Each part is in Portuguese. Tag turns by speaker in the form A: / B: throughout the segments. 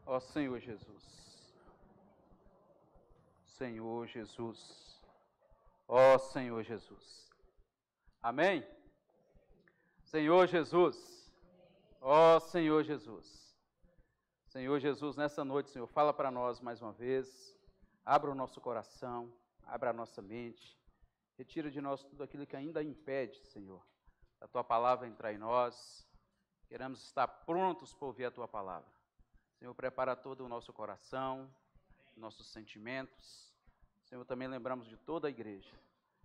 A: Ó Senhor Jesus, Senhor Jesus, ó Senhor Jesus, amém? Senhor Jesus, ó Senhor Jesus, Senhor Jesus, nessa noite, Senhor, fala para nós mais uma vez, abra o nosso coração, abra a nossa mente, retira de nós tudo aquilo que ainda impede, Senhor, a Tua palavra entrar em nós, queremos estar prontos para ouvir a Tua palavra. Senhor, prepara todo o nosso coração, nossos sentimentos. Senhor, também lembramos de toda a igreja,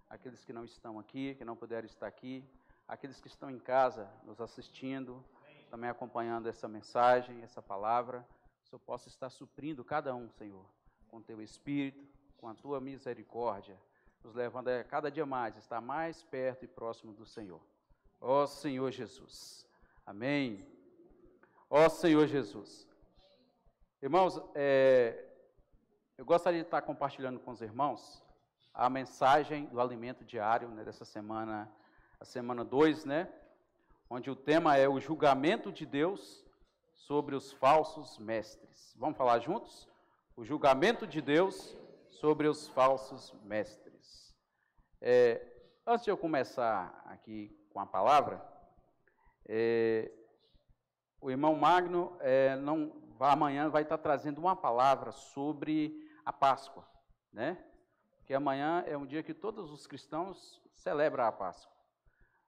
A: aqueles que não estão aqui, que não puderam estar aqui, aqueles que estão em casa nos assistindo, também acompanhando essa mensagem, essa palavra. Que o Senhor possa estar suprindo cada um, Senhor, com Teu Espírito, com a Tua misericórdia, nos levando a cada dia mais estar mais perto e próximo do Senhor. Ó Senhor Jesus, amém. Ó Senhor Jesus. Irmãos, eu gostaria de estar compartilhando com os irmãos a mensagem do alimento diário, né, dessa semana, a semana 2, né, onde o tema é o julgamento de Deus sobre os falsos mestres. Vamos falar juntos? O julgamento de Deus sobre os falsos mestres. Antes de eu começar aqui com a palavra, o irmão Magno amanhã vai estar trazendo uma palavra sobre a Páscoa, né? Porque amanhã é um dia que todos os cristãos celebram a Páscoa.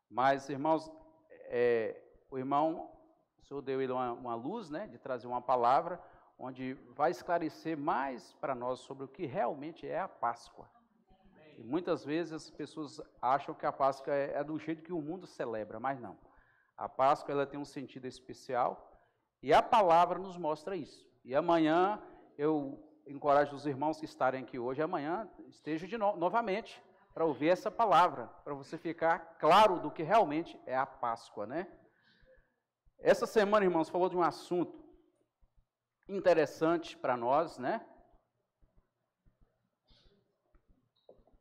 A: Mas, irmãos, o Senhor deu ele uma luz, né, de trazer uma palavra onde vai esclarecer mais para nós sobre o que realmente é a Páscoa. E muitas vezes as pessoas acham que a Páscoa é do jeito que o mundo celebra, mas não. A Páscoa ela tem um sentido especial e a palavra nos mostra isso. E amanhã eu encorajo os irmãos que estarem aqui hoje, amanhã estejam novamente para ouvir essa palavra, para você ficar claro do que realmente é a Páscoa, né? Essa semana, irmãos, falou de um assunto interessante para nós, né?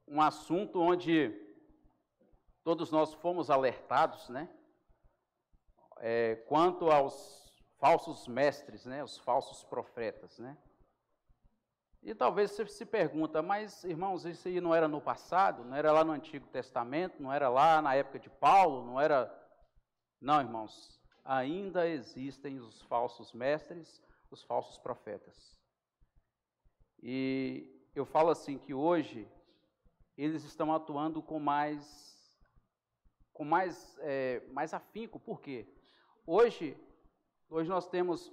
A: Um assunto onde todos nós fomos alertados, né? Quanto aos falsos mestres, né? Os falsos profetas, né? E talvez você se pergunta, mas irmãos, isso aí não era no passado? Não era lá no Antigo Testamento? Não era lá na época de Paulo? Não era... Não, irmãos, ainda existem os falsos mestres, os falsos profetas. E eu falo assim que hoje eles estão atuando com mais afinco. Por quê? Hoje nós temos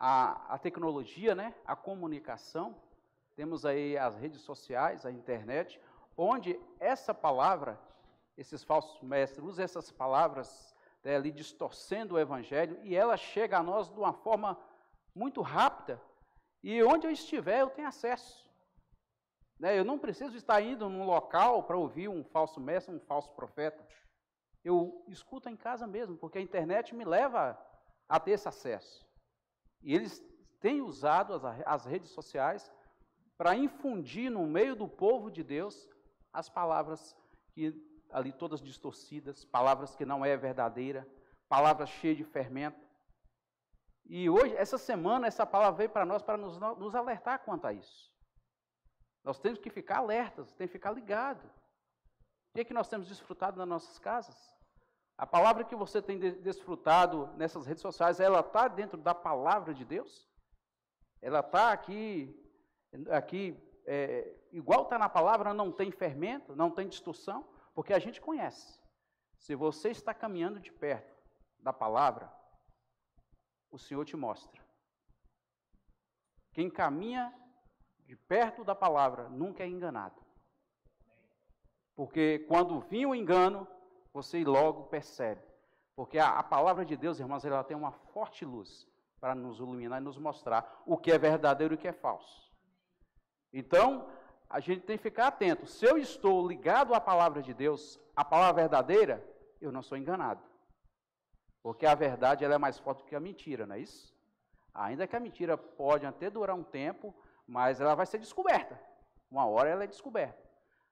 A: a tecnologia, né? A comunicação, temos aí as redes sociais, a internet, onde essa palavra, esses falsos mestres usam essas palavras, né, ali distorcendo o evangelho, e ela chega a nós de uma forma muito rápida, e onde eu estiver eu tenho acesso. Eu não preciso estar indo num local para ouvir um falso mestre, um falso profeta. Eu escuto em casa mesmo, porque a internet me leva a ter esse acesso. E eles têm usado as redes sociais para infundir no meio do povo de Deus as palavras que ali todas distorcidas, palavras que não é verdadeira, palavras cheias de fermento. E hoje, essa semana, essa palavra veio para nós para nos alertar quanto a isso. Nós temos que ficar alertas, temos que ficar ligados. O que nós temos desfrutado nas nossas casas? A palavra que você tem desfrutado nessas redes sociais, ela está dentro da palavra de Deus? Ela está aqui igual está na palavra, não tem fermento, não tem distorção? Porque a gente conhece. Se você está caminhando de perto da palavra, o Senhor te mostra. Quem caminha de perto da palavra nunca é enganado. Porque quando vir o engano, você logo percebe. Porque a palavra de Deus, irmãos, ela tem uma forte luz para nos iluminar e nos mostrar o que é verdadeiro e o que é falso. Então, a gente tem que ficar atento. Se eu estou ligado à palavra de Deus, a palavra verdadeira, eu não sou enganado. Porque a verdade ela é mais forte do que a mentira, não é isso? Ainda que a mentira pode até durar um tempo, mas ela vai ser descoberta. Uma hora ela é descoberta.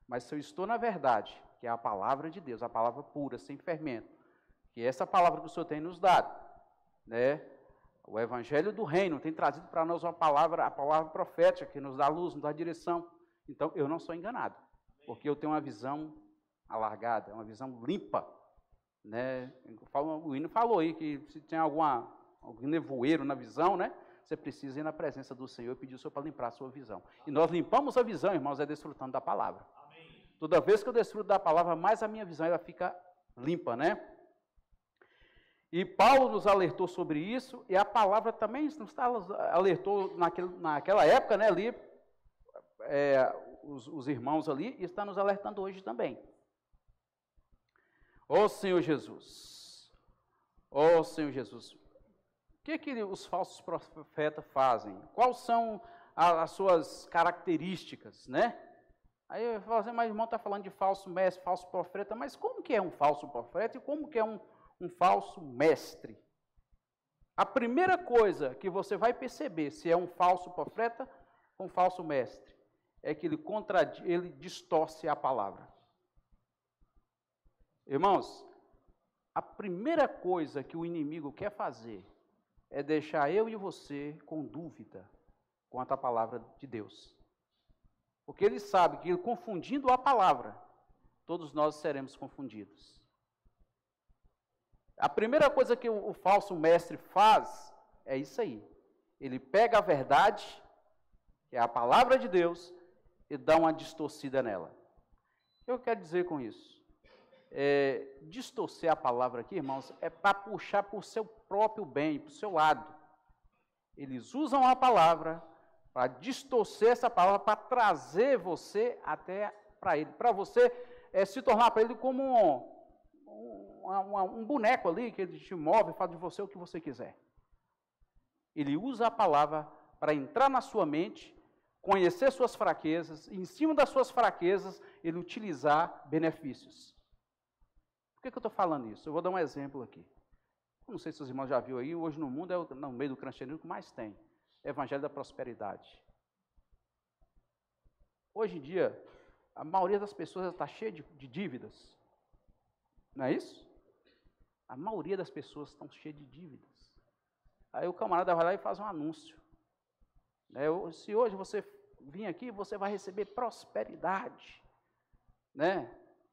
A: Mas se eu estou na verdade, que é a palavra de Deus, a palavra pura, sem fermento, que é essa palavra que o Senhor tem nos dado, né? O evangelho do reino tem trazido para nós a palavra profética, que nos dá luz, nos dá direção. Então, eu não sou enganado, porque eu tenho uma visão alargada, uma visão limpa. Né? O hino falou aí que se tem algum nevoeiro na visão, né? Você precisa ir na presença do Senhor e pedir o Senhor para limpar a sua visão. E nós limpamos a visão, irmãos, desfrutando da palavra. Amém. Toda vez que eu desfruto da palavra, mais a minha visão ela fica limpa, né? E Paulo nos alertou sobre isso, e a palavra também nos alertou naquela época, né, ali, os irmãos ali, e está nos alertando hoje também. Ó Senhor Jesus, ó Senhor Jesus, o que os falsos profetas fazem? Quais são as suas características, né? Aí eu falo assim, mas o irmão está falando de falso mestre, falso profeta, mas como que é um falso profeta e como que é um falso mestre? A primeira coisa que você vai perceber se é um falso profeta ou um falso mestre, é que ele distorce a palavra. Irmãos, a primeira coisa que o inimigo quer fazer é deixar eu e você com dúvida quanto à palavra de Deus. Porque ele sabe que confundindo a palavra, todos nós seremos confundidos. A primeira coisa que o falso mestre faz é isso aí. Ele pega a verdade, que é a palavra de Deus, e dá uma distorcida nela. O que eu quero dizer com isso? Distorcer a palavra aqui, irmãos, é para puxar para o seu próprio bem, para o seu lado. Eles usam a palavra para distorcer essa palavra, para trazer você até para ele, para você se tornar para ele como um boneco ali, que ele te move, faz de você o que você quiser. Ele usa a palavra para entrar na sua mente, conhecer suas fraquezas, e em cima das suas fraquezas, ele utilizar benefícios. Por que eu estou falando isso? Eu vou dar um exemplo aqui. Eu não sei se os irmãos já viram aí, hoje no mundo, no meio do cristianismo, que mais tem. Evangelho da prosperidade. Hoje em dia, a maioria das pessoas está cheia de dívidas. Não é isso? A maioria das pessoas estão cheias de dívidas. Aí o camarada vai lá e faz um anúncio. Se hoje você vir aqui, você vai receber prosperidade. Né?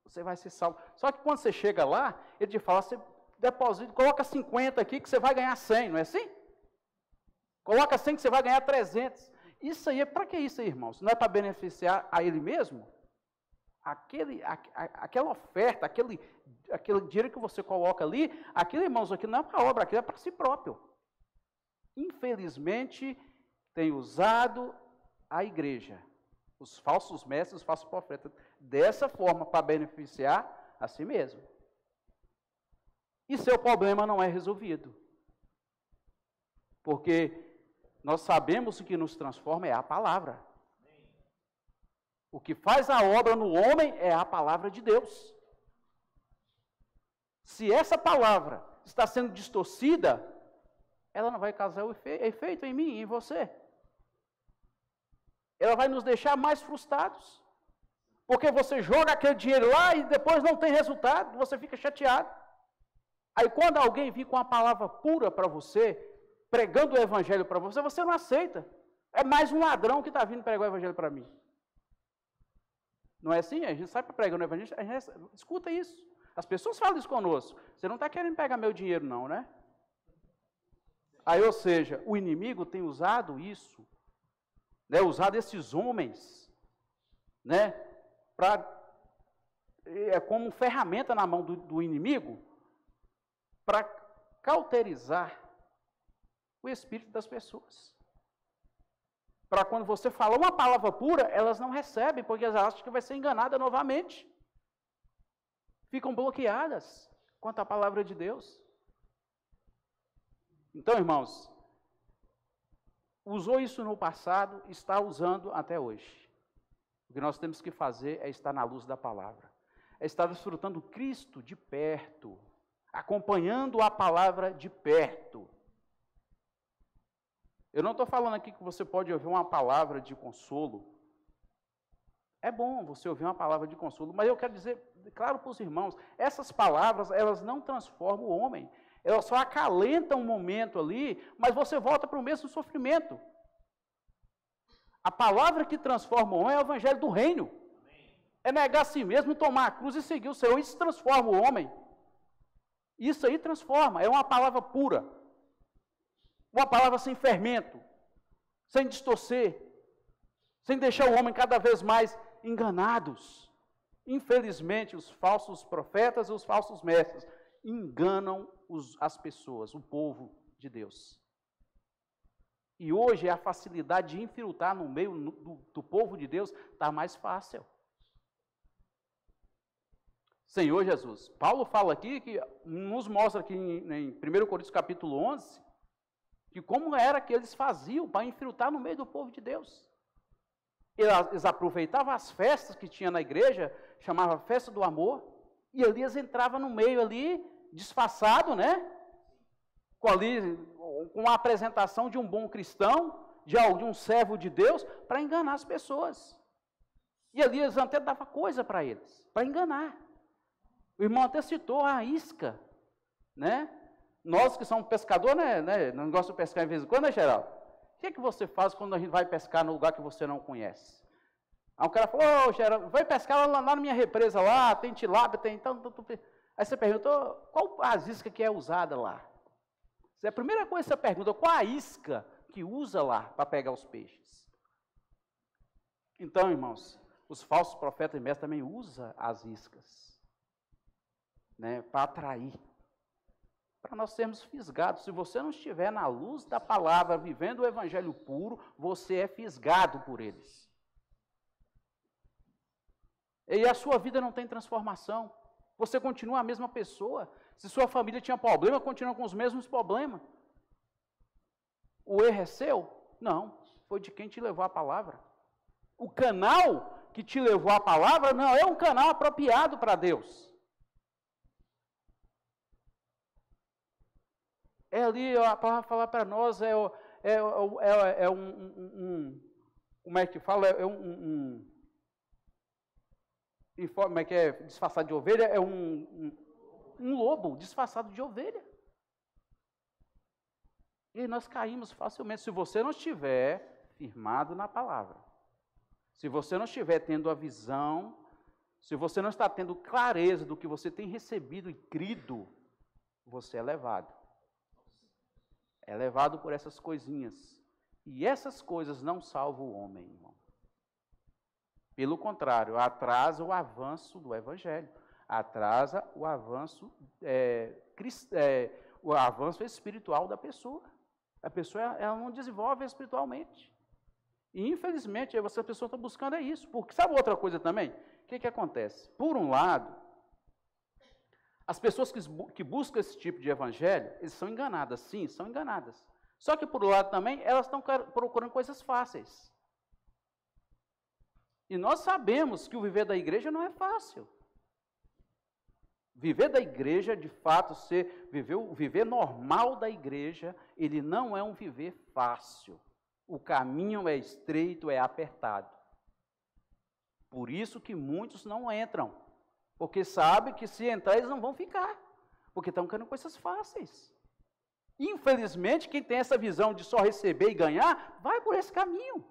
A: Você vai ser salvo. Só que quando você chega lá, ele te fala, você deposita, coloca 50 aqui que você vai ganhar 100, não é assim? Coloca 100 que você vai ganhar 300. Isso aí, para que isso aí, irmãos? Não é para beneficiar a ele mesmo? Aquela oferta, aquele dinheiro que você coloca ali, aquilo, irmãos, aquilo não é para a obra, aquilo é para si próprio. Infelizmente, tem usado a igreja, os falsos mestres, os falsos profetas, dessa forma para beneficiar a si mesmo. E seu problema não é resolvido. Porque nós sabemos que o que nos transforma é a palavra. O que faz a obra no homem é a palavra de Deus. Se essa palavra está sendo distorcida, ela não vai causar o efeito em mim e em você. Ela vai nos deixar mais frustrados. Porque você joga aquele dinheiro lá e depois não tem resultado, você fica chateado. Aí quando alguém vir com uma palavra pura para você, pregando o evangelho para você, você não aceita. É mais um ladrão que está vindo pregar o evangelho para mim. Não é assim? A gente sai para pregar o evangelho, a gente escuta isso. As pessoas falam isso conosco. Você não está querendo pegar meu dinheiro não, né? Aí, ou seja, o inimigo tem usado isso, né, usado esses homens, né, como ferramenta na mão do inimigo, para cauterizar o espírito das pessoas. Para quando você fala uma palavra pura, elas não recebem, porque elas acham que vai ser enganada novamente. Ficam bloqueadas quanto à palavra de Deus. Então, irmãos, usou isso no passado, está usando até hoje. O que nós temos que fazer é estar na luz da palavra. É estar desfrutando Cristo de perto, acompanhando a palavra de perto. Eu não estou falando aqui que você pode ouvir uma palavra de consolo. É bom você ouvir uma palavra de consolo, mas eu quero dizer, claro para os irmãos, essas palavras, elas não transformam o homem. ela só acalenta um momento ali, mas você volta para o mesmo sofrimento. A palavra que transforma o homem é o evangelho do reino. É negar a si mesmo, tomar a cruz e seguir o Senhor. Isso transforma o homem. Isso aí transforma. É uma palavra pura. Uma palavra sem fermento, sem distorcer, sem deixar o homem cada vez mais enganados. Infelizmente, os falsos profetas e os falsos mestres enganam as pessoas, o povo de Deus. E hoje a facilidade de infiltrar no meio do povo de Deus está mais fácil. Senhor Jesus, Paulo fala aqui, que nos mostra aqui em 1 Coríntios capítulo 11, que como era que eles faziam para infiltrar no meio do povo de Deus. Eles aproveitavam as festas que tinha na igreja, chamava festa do amor, e ali eles entravam no meio ali, disfarçado, né? Com a apresentação de um bom cristão, de um servo de Deus, para enganar as pessoas. E ali eles até davam coisa para eles, para enganar. O irmão até citou a isca, né? Nós que somos pescadores, né? Não gostamos de pescar em vez em quando, né, Geraldo? O que é que você faz quando a gente vai pescar no lugar que você não conhece? Aí o cara falou, Geraldo, vai pescar lá na minha represa lá, tem tilápia, tem... Aí você perguntou, qual a isca que é usada lá? A primeira coisa que você pergunta, qual a isca que usa lá para pegar os peixes? Então, irmãos, os falsos profetas e mestres também usam as iscas, né, para atrair, para nós sermos fisgados. Se você não estiver na luz da palavra, vivendo o evangelho puro, você é fisgado por eles. E a sua vida não tem transformação. Você continua a mesma pessoa. Se sua família tinha problema, continua com os mesmos problemas. O erro é seu? Não, foi de quem te levou a palavra. O canal que te levou a palavra não é um canal apropriado para Deus. É ali, a palavra falar para nós, como é que fala? Como é que é disfarçado de ovelha? É um lobo disfarçado de ovelha. E nós caímos facilmente. Se você não estiver firmado na palavra, se você não estiver tendo a visão, se você não está tendo clareza do que você tem recebido e crido, você é levado. É levado por essas coisinhas. E essas coisas não salvam o homem, irmão. Pelo contrário, atrasa o avanço do evangelho. Atrasa o avanço, o avanço espiritual da pessoa. A pessoa ela não desenvolve espiritualmente. E infelizmente, essa pessoa está buscando isso. Porque sabe outra coisa também? O que acontece? Por um lado, as pessoas que buscam esse tipo de evangelho, eles são enganadas, sim, são enganadas. Só que por um lado também, elas estão procurando coisas fáceis. E nós sabemos que o viver da igreja não é fácil. Viver da igreja, de fato, o viver normal da igreja, ele não é um viver fácil. O caminho é estreito, é apertado. Por isso que muitos não entram. Porque sabem que se entrar, eles não vão ficar. Porque estão querendo coisas fáceis. Infelizmente, quem tem essa visão de só receber e ganhar, vai por esse caminho.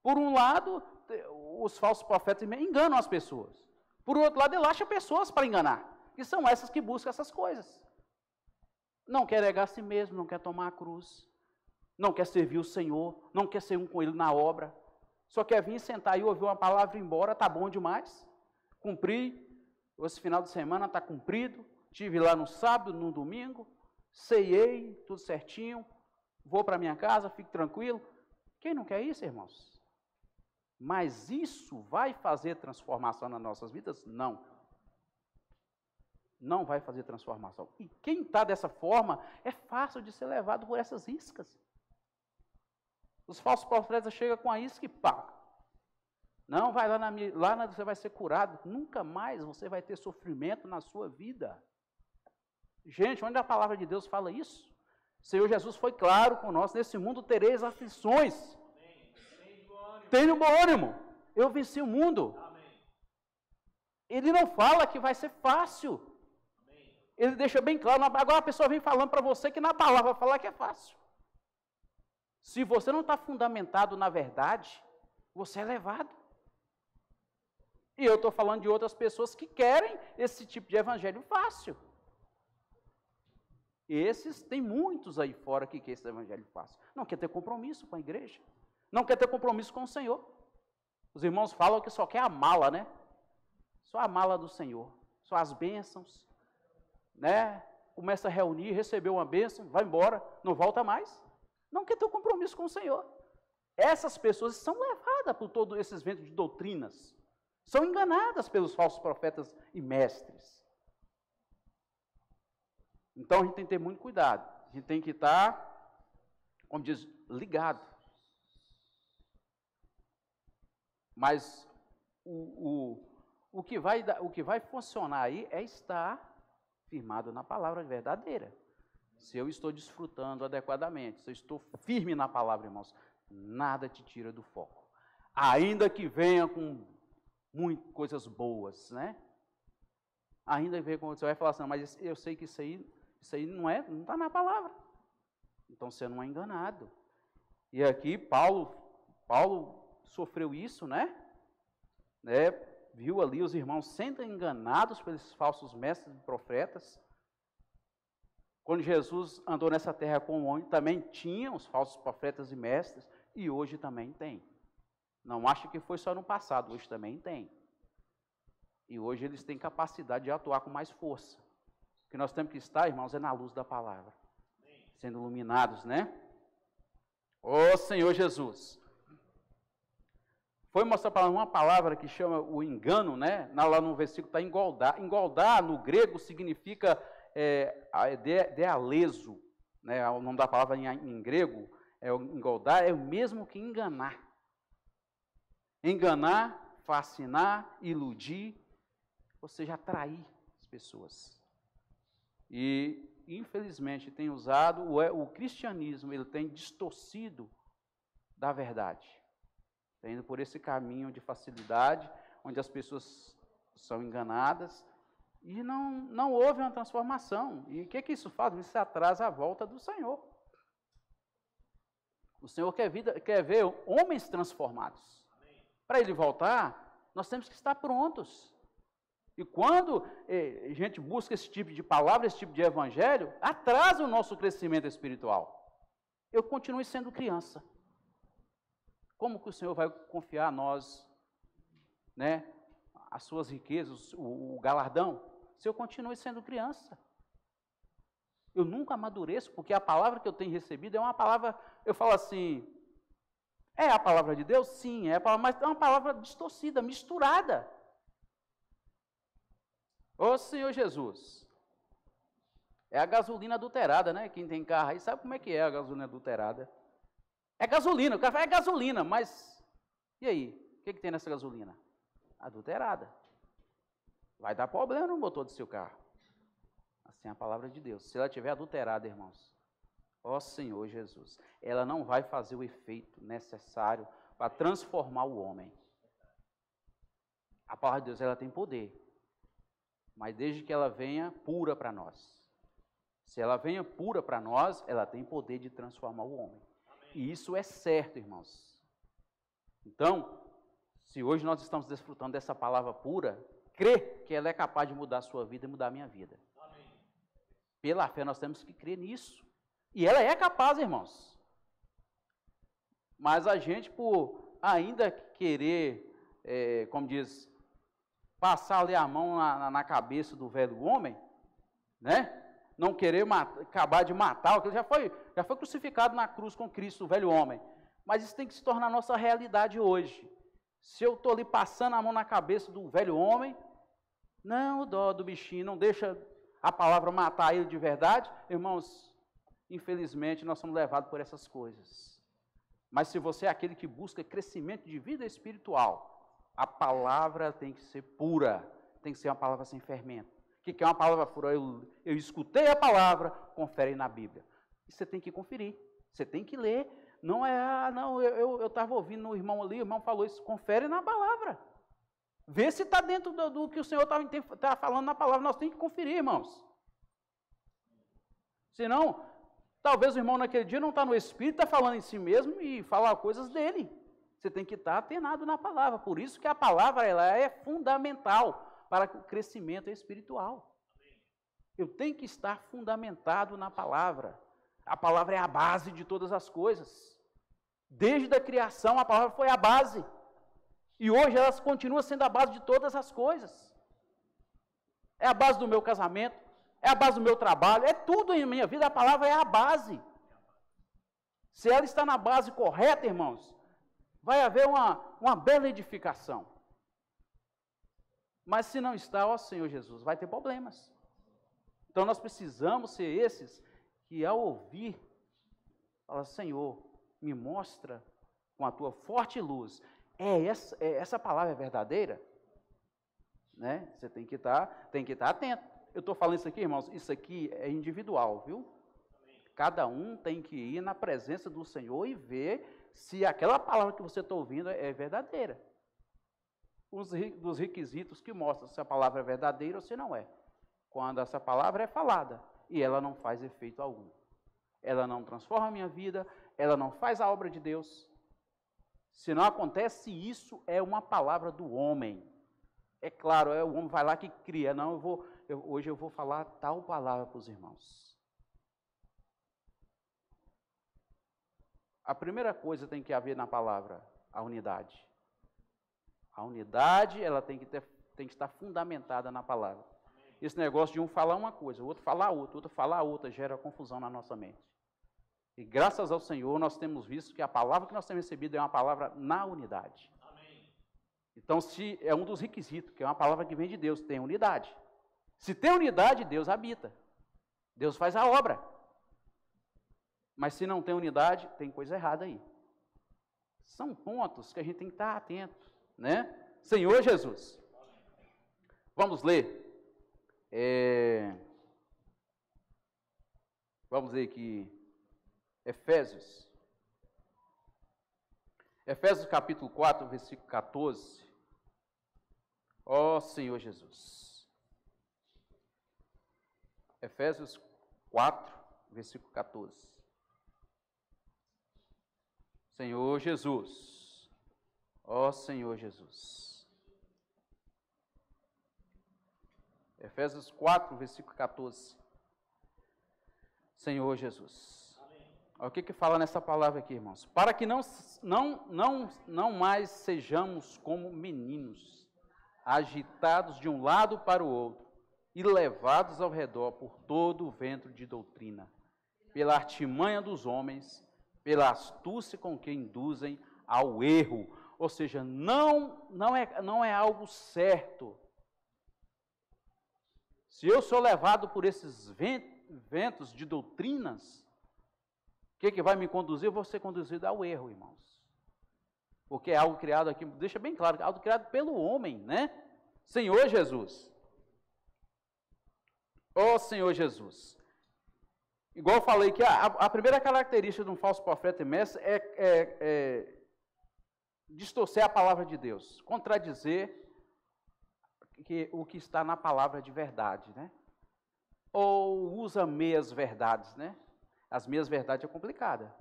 A: Por um lado, os falsos profetas enganam as pessoas. Por outro lado, ele acha pessoas para enganar. Que são essas que buscam essas coisas. Não quer negar a si mesmo, não quer tomar a cruz. Não quer servir o Senhor, não quer ser um com Ele na obra. Só quer vir sentar e ouvir uma palavra e ir embora, está bom demais. Cumpri, esse final de semana está cumprido. Estive lá no sábado, no domingo, ceiei, tudo certinho. Vou para minha casa, fique tranquilo. Quem não quer isso, irmãos? Mas isso vai fazer transformação nas nossas vidas? Não. Não vai fazer transformação. E quem está dessa forma, é fácil de ser levado por essas iscas. Os falsos profetas chegam com a isca e pá. Não, vai lá você vai ser curado. Nunca mais você vai ter sofrimento na sua vida. Gente, onde a palavra de Deus fala isso? O Senhor Jesus foi claro com nós, nesse mundo tereis aflições. Tenha bom ânimo, eu venci o mundo. Ele não fala que vai ser fácil. Ele deixa bem claro. Agora a pessoa vem falando para você que na palavra vai falar que é fácil. Se você não está fundamentado na verdade, você é levado. E eu estou falando de outras pessoas que querem esse tipo de evangelho fácil. Esses, tem muitos aí fora que querem esse evangelho fácil. Não quer ter compromisso com a igreja. Não quer ter compromisso com o Senhor. Os irmãos falam que só quer a mala, né? Só a mala do Senhor. Só as bênçãos. Né? Começa a reunir, recebeu uma bênção, vai embora, não volta mais. Não quer ter um compromisso com o Senhor. Essas pessoas são levadas por todos esses ventos de doutrinas. São enganadas pelos falsos profetas e mestres. Então a gente tem que ter muito cuidado. A gente tem que estar, como diz, ligado. Mas o que vai funcionar aí é estar firmado na palavra verdadeira. Se eu estou desfrutando adequadamente, se eu estou firme na palavra, irmãos, nada te tira do foco. Ainda que venha com muitas coisas boas, né? Ainda vem com você vai falar assim, mas eu sei que isso aí não está na palavra. Então você não é enganado. E aqui Paulo sofreu isso, né? Viu ali os irmãos sendo enganados pelos falsos mestres e profetas. Quando Jesus andou nessa terra com o homem, também tinha os falsos profetas e mestres, e hoje também tem. Não acho que foi só no passado, hoje também tem. E hoje eles têm capacidade de atuar com mais força. O que nós temos que estar, irmãos, é na luz da palavra. Sendo iluminados, né? Ô Senhor Jesus. Foi mostrar para uma palavra que chama o engano, né? Lá no versículo está engordar. Engordar, no grego, significa dealeso, né? O nome da palavra em grego, engordar, é o mesmo que enganar. Enganar, fascinar, iludir, ou seja, atrair as pessoas. E, infelizmente, tem usado, o cristianismo, ele tem distorcido da verdade. Está indo por esse caminho de facilidade, onde as pessoas são enganadas e não houve uma transformação. E o que isso faz? Isso atrasa a volta do Senhor. O Senhor quer ver homens transformados. Para Ele voltar, nós temos que estar prontos. E quando a gente busca esse tipo de palavra, esse tipo de evangelho, atrasa o nosso crescimento espiritual. Eu continuo sendo criança. Como que o Senhor vai confiar a nós, né, as suas riquezas, o galardão, se eu continuo sendo criança? Eu nunca amadureço, porque a palavra que eu tenho recebido é uma palavra, eu falo assim, é a palavra de Deus? Sim, é a palavra, mas é uma palavra distorcida, misturada. Ô Senhor Jesus, é a gasolina adulterada, né? Quem tem carro aí sabe como é que é a gasolina adulterada. É gasolina, o cara fala, é gasolina, mas e aí? O que tem nessa gasolina? Adulterada. Vai dar problema no motor do seu carro. Assim é a palavra de Deus. Se ela estiver adulterada, irmãos, ó Senhor Jesus, ela não vai fazer o efeito necessário para transformar o homem. A palavra de Deus, ela tem poder, mas desde que ela venha pura para nós. Se ela venha pura para nós, ela tem poder de transformar o homem. E isso é certo, irmãos. Então, se hoje nós estamos desfrutando dessa palavra pura, crê que ela é capaz de mudar a sua vida e mudar a minha vida. Amém. Pela fé nós temos que crer nisso. E ela é capaz, irmãos. Mas a gente, por ainda querer, como diz, passar ali a mão na cabeça do velho homem, né? Não querer acabar de matar, ele já foi crucificado na cruz com Cristo, o velho homem. Mas isso tem que se tornar nossa realidade hoje. Se eu estou ali passando a mão na cabeça do velho homem, não, o dó do bichinho, não deixa a palavra matar ele de verdade, irmãos, infelizmente nós somos levados por essas coisas. Mas se você é aquele que busca crescimento de vida espiritual, a palavra tem que ser pura, tem que ser uma palavra sem fermento. O que é uma palavra pura? Eu escutei a palavra, confere na Bíblia. E você tem que conferir, você tem que ler. Não é, eu estava ouvindo o irmão ali, o irmão falou isso, confere na palavra. Vê se está dentro do que o Senhor está falando na palavra. Nós temos que conferir, irmãos. Senão, talvez o irmão naquele dia não está no Espírito, está falando em si mesmo e falar coisas dele. Você tem que estar atenado na palavra. Por isso que a palavra ela é fundamental para o crescimento espiritual. Eu tenho que estar fundamentado na palavra. A palavra é a base de todas as coisas. Desde a criação, a palavra foi a base. E hoje ela continua sendo a base de todas as coisas. É a base do meu casamento, é a base do meu trabalho, é tudo em minha vida, a palavra é a base. Se ela está na base correta, irmãos, vai haver uma bela edificação. Mas se não está, ó Senhor Jesus, vai ter problemas. Então nós precisamos ser esses que ao ouvir, fala, Senhor, me mostra com a tua forte luz, essa palavra é verdadeira? Né? Você tem que estar atento. Eu estou falando isso aqui, irmãos, isso aqui é individual, viu? Cada um tem que ir na presença do Senhor e ver se aquela palavra que você está ouvindo é verdadeira. Dos requisitos que mostram se a palavra é verdadeira ou se não é. Quando essa palavra é falada e ela não faz efeito algum. Ela não transforma a minha vida, ela não faz a obra de Deus. Se não acontece isso, é uma palavra do homem. É claro, o homem vai lá que cria. Não, hoje eu vou falar tal palavra para os irmãos. A primeira coisa tem que haver na palavra, a unidade. A unidade, ela tem que estar fundamentada na palavra. Esse negócio de um falar uma coisa, o outro falar outra, o outro falar outra, gera confusão na nossa mente. E graças ao Senhor, nós temos visto que a palavra que nós temos recebido é uma palavra na unidade. Amém. Então, se é um dos requisitos, que é uma palavra que vem de Deus, tem unidade. Se tem unidade, Deus habita. Deus faz a obra. Mas se não tem unidade, tem coisa errada aí. São pontos que a gente tem que estar atento, né? Senhor Jesus. Vamos ler. Vamos ler aqui. Efésios capítulo 4, versículo 14. Ó Senhor Jesus. Efésios 4, versículo 14. Senhor Jesus. Ó Senhor Jesus. Efésios 4, versículo 14. Senhor Jesus. O que fala nessa palavra aqui, irmãos? Para que não mais sejamos como meninos, agitados de um lado para o outro e levados ao redor por todo o vento de doutrina, pela artimanha dos homens, pela astúcia com que induzem ao erro. Ou seja, não é algo certo. Se eu sou levado por esses ventos de doutrinas, o que vai me conduzir? Eu vou ser conduzido ao erro, irmãos. Porque é algo criado aqui, deixa bem claro, é algo criado pelo homem, né? Senhor Jesus. Ó Senhor Jesus. Igual eu falei que a primeira característica de um falso profeta e mestre é distorcer a palavra de Deus, contradizer o que está na palavra de verdade, né? Ou usa meias verdades, né? As meias verdades é complicada.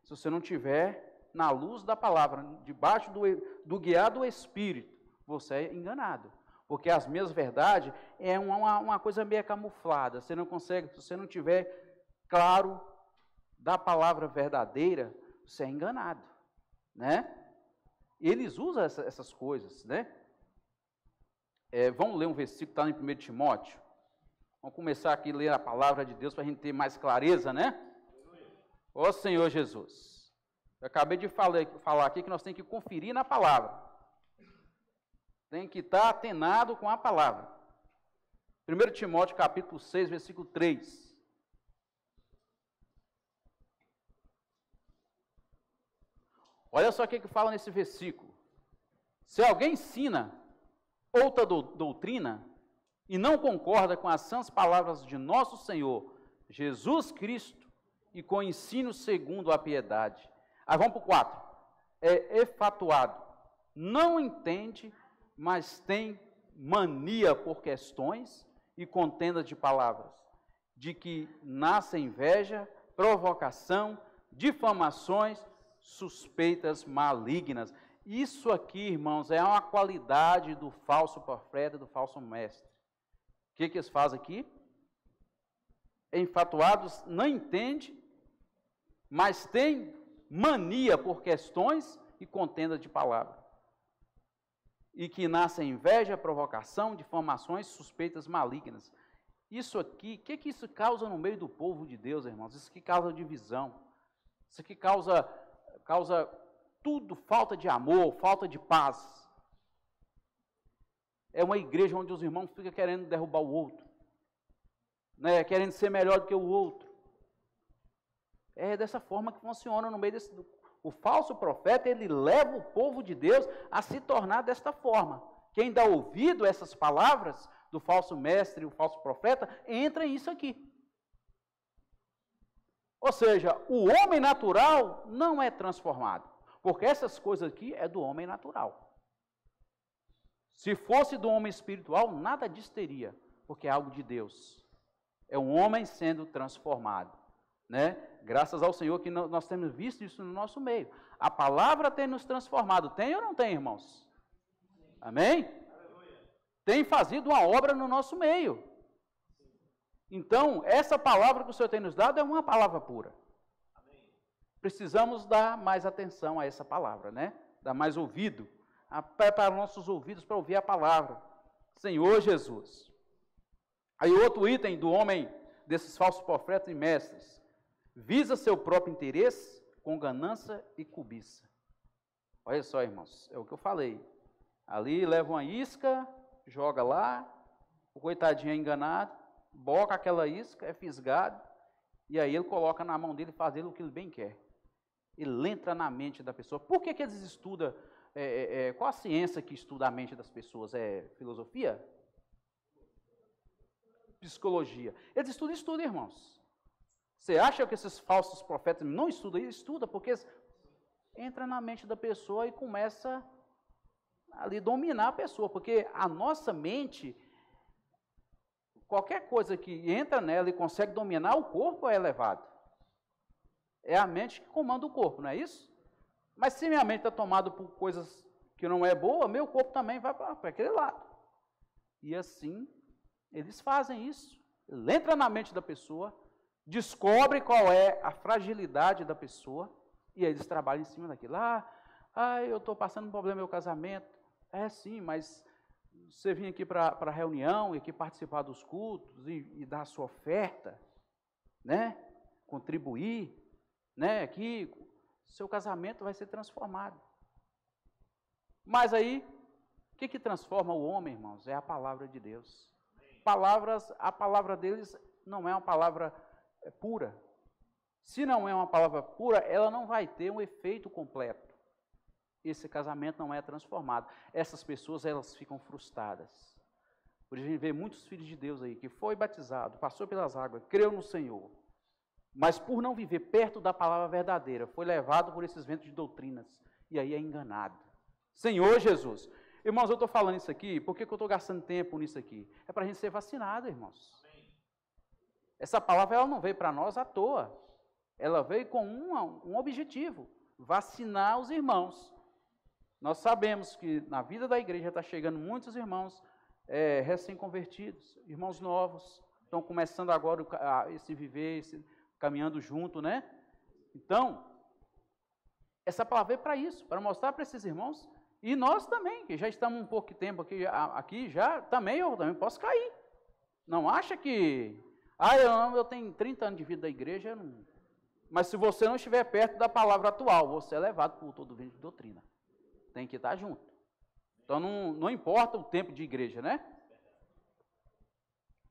A: Se você não tiver na luz da palavra, debaixo do guiar do Espírito, você é enganado. Porque as meias verdades é uma coisa meio camuflada. Você não consegue, se você não tiver claro da palavra verdadeira, você é enganado, né? E eles usam essas coisas, né? Vamos ler um versículo que está em 1 Timóteo. Vamos começar aqui a ler a palavra de Deus para a gente ter mais clareza, né? Ó Senhor Jesus. Eu acabei de falar aqui que nós temos que conferir na palavra. Tem que estar atenado com a palavra. 1 Timóteo capítulo 6, versículo 3. Olha só o que fala nesse versículo. Se alguém ensina outra doutrina e não concorda com as sãs palavras de nosso Senhor Jesus Cristo e com o ensino segundo a piedade. Aí vamos para o 4. É efatuado. Não entende mas têm mania por questões e contenda de palavras, de que nasce inveja, provocação, difamações, suspeitas malignas. Isso aqui, irmãos, é uma qualidade do falso profeta, do falso mestre. O que eles fazem aqui? Enfatuados, não entende, mas tem mania por questões e contenda de palavra. E que nasce inveja, provocação, difamações, suspeitas malignas. Isso aqui, o que isso causa no meio do povo de Deus, irmãos? Isso aqui causa divisão. Isso aqui causa tudo, falta de amor, falta de paz. É uma igreja onde os irmãos ficam querendo derrubar o outro, né? Querendo ser melhor do que o outro. É dessa forma que funciona no meio desse... O falso profeta, ele leva o povo de Deus a se tornar desta forma. Quem dá ouvido a essas palavras do falso mestre e o falso profeta, entra nisso aqui. Ou seja, o homem natural não é transformado, porque essas coisas aqui é do homem natural. Se fosse do homem espiritual, nada disso teria, porque é algo de Deus. É um homem sendo transformado, né? Graças ao Senhor que nós temos visto isso no nosso meio. A palavra tem nos transformado. Tem ou não tem, irmãos? Amém? Tem fazido uma obra no nosso meio. Então, essa palavra que o Senhor tem nos dado é uma palavra pura. Precisamos dar mais atenção a essa palavra, né? Dar mais ouvido. Preparar nossos ouvidos para ouvir a palavra. Senhor Jesus. Aí outro item do homem, desses falsos profetas e mestres. Visa seu próprio interesse com ganância e cobiça. Olha só, irmãos, é o que eu falei. Ali leva uma isca, joga lá, o coitadinho é enganado, boca aquela isca, é fisgado, e aí ele coloca na mão dele e faz ele o que ele bem quer. Ele entra na mente da pessoa. Por que eles estudam? Qual a ciência que estuda a mente das pessoas? É filosofia? Psicologia. Eles estudam, irmãos. Você acha que esses falsos profetas não estudam? Eles estudam porque entra na mente da pessoa e começa ali dominar a pessoa, porque a nossa mente, qualquer coisa que entra nela e consegue dominar o corpo é elevado. É a mente que comanda o corpo, não é isso? Mas se minha mente está tomada por coisas que não é boa, meu corpo também vai para aquele lado. E assim, eles fazem isso. Ele entra na mente da pessoa, descobre qual é a fragilidade da pessoa, e aí eles trabalham em cima daquilo. Eu estou passando um problema no meu casamento. É sim, mas você vir aqui para a reunião e aqui participar dos cultos e dar a sua oferta, né? Contribuir, né? Aqui, seu casamento vai ser transformado. Mas aí, o que transforma o homem, irmãos? É a palavra de Deus. A palavra deles não é uma palavra pura. Se não é uma palavra pura, ela não vai ter um efeito completo. Esse casamento não é transformado. Essas pessoas, elas ficam frustradas. Por isso a gente vê muitos filhos de Deus aí, que foi batizado, passou pelas águas, creu no Senhor, mas por não viver perto da palavra verdadeira, foi levado por esses ventos de doutrinas, e aí é enganado. Senhor Jesus. Irmãos, eu estou falando isso aqui, por que eu estou gastando tempo nisso aqui? É para a gente ser vacinado, irmãos. Essa palavra, ela não veio para nós à toa. Ela veio com um objetivo, vacinar os irmãos. Nós sabemos que na vida da igreja está chegando muitos irmãos recém-convertidos, irmãos novos, estão começando agora esse viver, caminhando junto, né? Então, essa palavra é para isso, para mostrar para esses irmãos, e nós também, que já estamos um pouco de tempo aqui já, eu também posso cair. Não acha que, eu tenho 30 anos de vida da igreja, não... Mas se você não estiver perto da palavra atual, você é levado por todo vento de doutrina. Tem que estar junto. Então, não importa o tempo de igreja, né?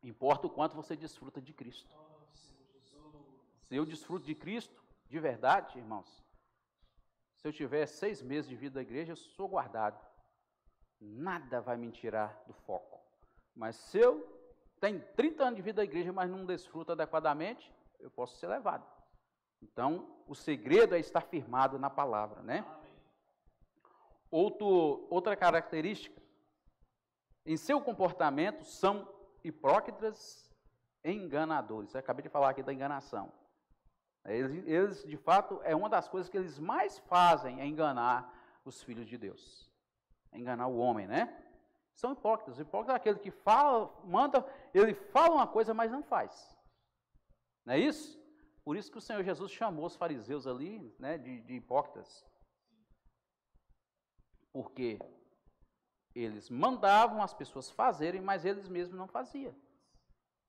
A: Importa o quanto você desfruta de Cristo. Se eu desfruto de Cristo, de verdade, irmãos, se eu tiver 6 meses de vida da igreja, eu sou guardado. Nada vai me tirar do foco. Mas se eu tenho 30 anos de vida da igreja, mas não desfruto adequadamente, eu posso ser levado. Então, o segredo é estar firmado na palavra, né? Outra característica em seu comportamento são hipócritas e enganadores. Eu acabei de falar aqui da enganação. Eles, de fato, é uma das coisas que eles mais fazem, é enganar os filhos de Deus. É enganar o homem, né? São hipócritas. Hipócrita é aquele que fala, ele fala uma coisa, mas não faz. Não é isso? Por isso que o Senhor Jesus chamou os fariseus ali, né, de hipócritas. Porque eles mandavam as pessoas fazerem, mas eles mesmos não faziam.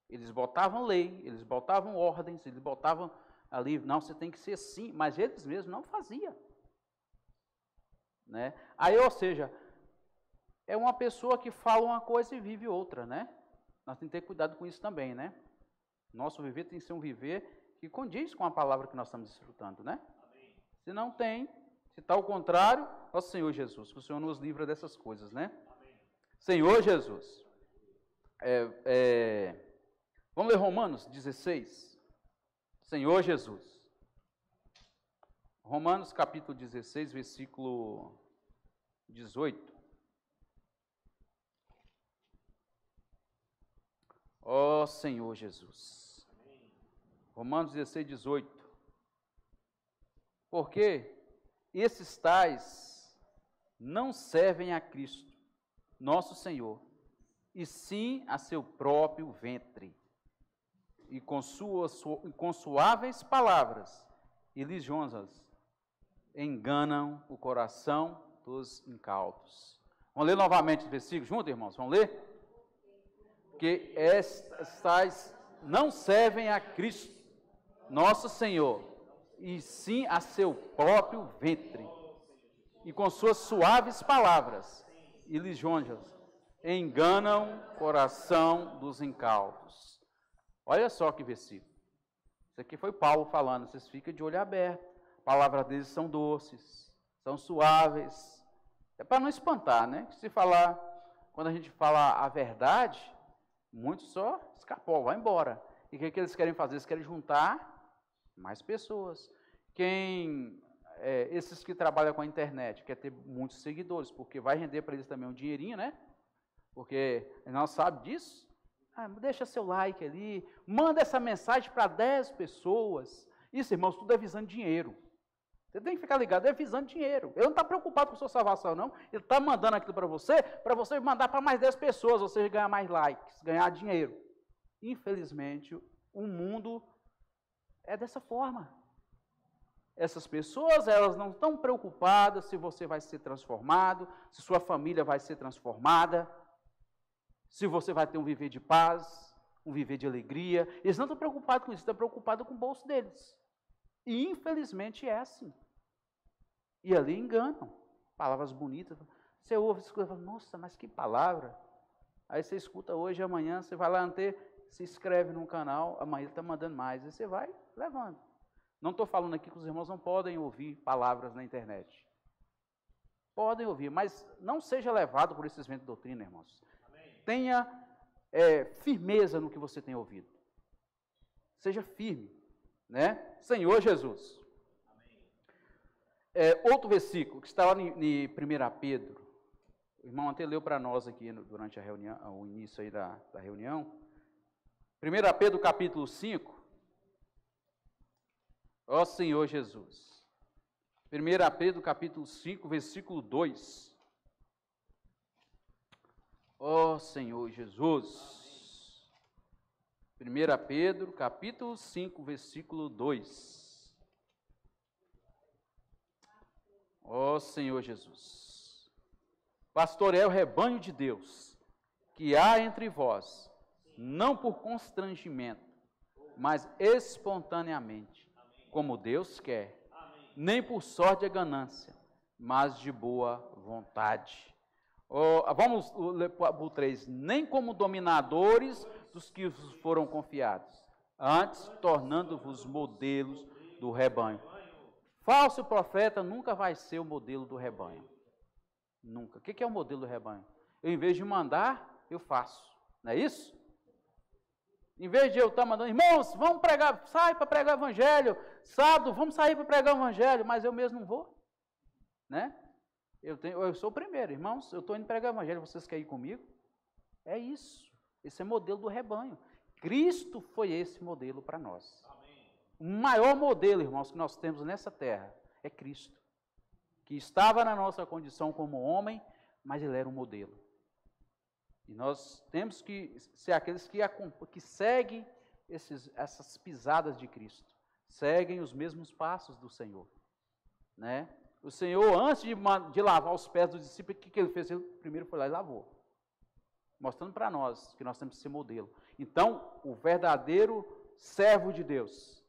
A: Eles botavam lei, eles botavam ordens, eles botavam ali, não, você tem que ser assim, mas eles mesmos não faziam. Né? Aí, ou seja, é uma pessoa que fala uma coisa e vive outra, né? Nós temos que ter cuidado com isso também, né? Nosso viver tem que ser um viver que condiz com a palavra que nós estamos desfrutando, né? Amém. Se não tem, se está ao contrário, ó Senhor Jesus, que o Senhor nos livra dessas coisas, né? Amém. Senhor Jesus. Vamos ler Romanos 16. Senhor Jesus. Romanos capítulo 16, versículo 18. Ó Senhor Jesus. Romanos 16, 18. Porque esses tais não servem a Cristo, nosso Senhor, e sim a seu próprio ventre, e com suaves palavras e lisonjas enganam o coração dos incautos. Vamos ler novamente o versículo junto, irmãos? Vamos ler? Que estas tais não servem a Cristo, nosso Senhor, e sim a seu próprio ventre, e com suas suaves palavras e lisonjas enganam o coração dos incautos. Olha só que versículo. Isso aqui foi Paulo falando, vocês ficam de olho aberto. As palavras deles são doces, são suaves. É para não espantar, né? Quando a gente fala a verdade, muitos só escapou, vai embora. E o que eles querem fazer? Eles querem juntar mais pessoas. Esses que trabalham com a internet, quer ter muitos seguidores, porque vai render para eles também um dinheirinho, né? Porque nós sabemos disso. Deixa seu like ali, manda essa mensagem para 10 pessoas. Isso, irmãos, tudo é visando dinheiro. Você tem que ficar ligado, é visando dinheiro. Ele não está preocupado com a sua salvação, não. Ele está mandando aquilo para você mandar para mais 10 pessoas, ou seja, ganhar mais likes, ganhar dinheiro. Infelizmente, o mundo é dessa forma. Essas pessoas, elas não estão preocupadas se você vai ser transformado, se sua família vai ser transformada, se você vai ter um viver de paz, um viver de alegria. Eles não estão preocupados com isso, estão preocupados com o bolso deles. E infelizmente é assim. E ali enganam. Palavras bonitas. Você ouve, você escuta, nossa, mas que palavra. Aí você escuta hoje, amanhã, você vai lá se inscreve num canal, amanhã ele está mandando mais. E você vai levando. Não estou falando aqui que os irmãos não podem ouvir palavras na internet. Podem ouvir, mas não seja levado por esses ventos de doutrina, irmãos. Tenha firmeza no que você tem ouvido. Seja firme, né? Senhor Jesus. Outro versículo, que está lá em 1 Pedro. O irmão até leu para nós aqui durante a reunião, o início aí da reunião. 1 Pedro capítulo 5. Ó Senhor Jesus. 1 Pedro capítulo 5, versículo 2. Ó Senhor Jesus. 1 Pedro, capítulo 5, versículo 2. Ó Senhor Jesus. Pastoreai o rebanho de Deus, que há entre vós, não por constrangimento, mas espontaneamente, como Deus quer, nem por sorte de ganância, mas de boa vontade. Vamos ler para o 3. Nem como dominadores dos que vos foram confiados, antes tornando-vos modelos do rebanho. Falso profeta nunca vai ser o modelo do rebanho. Nunca. O que é o modelo do rebanho? Eu, em vez de mandar, eu faço. Não é isso? Em vez de eu estar mandando, irmãos, vamos pregar, sai para pregar o evangelho. Sábado, vamos sair para pregar o evangelho, mas eu mesmo não vou. Né? Eu sou o primeiro, irmãos, eu estou indo pregar o evangelho, vocês querem ir comigo? É isso. Esse é o modelo do rebanho. Cristo foi esse modelo para nós. Amém. O maior modelo, irmãos, que nós temos nessa terra é Cristo, que estava na nossa condição como homem, mas ele era um modelo. E nós temos que ser aqueles que seguem essas pisadas de Cristo, seguem os mesmos passos do Senhor, né? O Senhor, antes de lavar os pés dos discípulos, o que ele fez? Ele primeiro foi lá e lavou, mostrando para nós que nós temos que ser modelo. Então, o verdadeiro servo de Deus,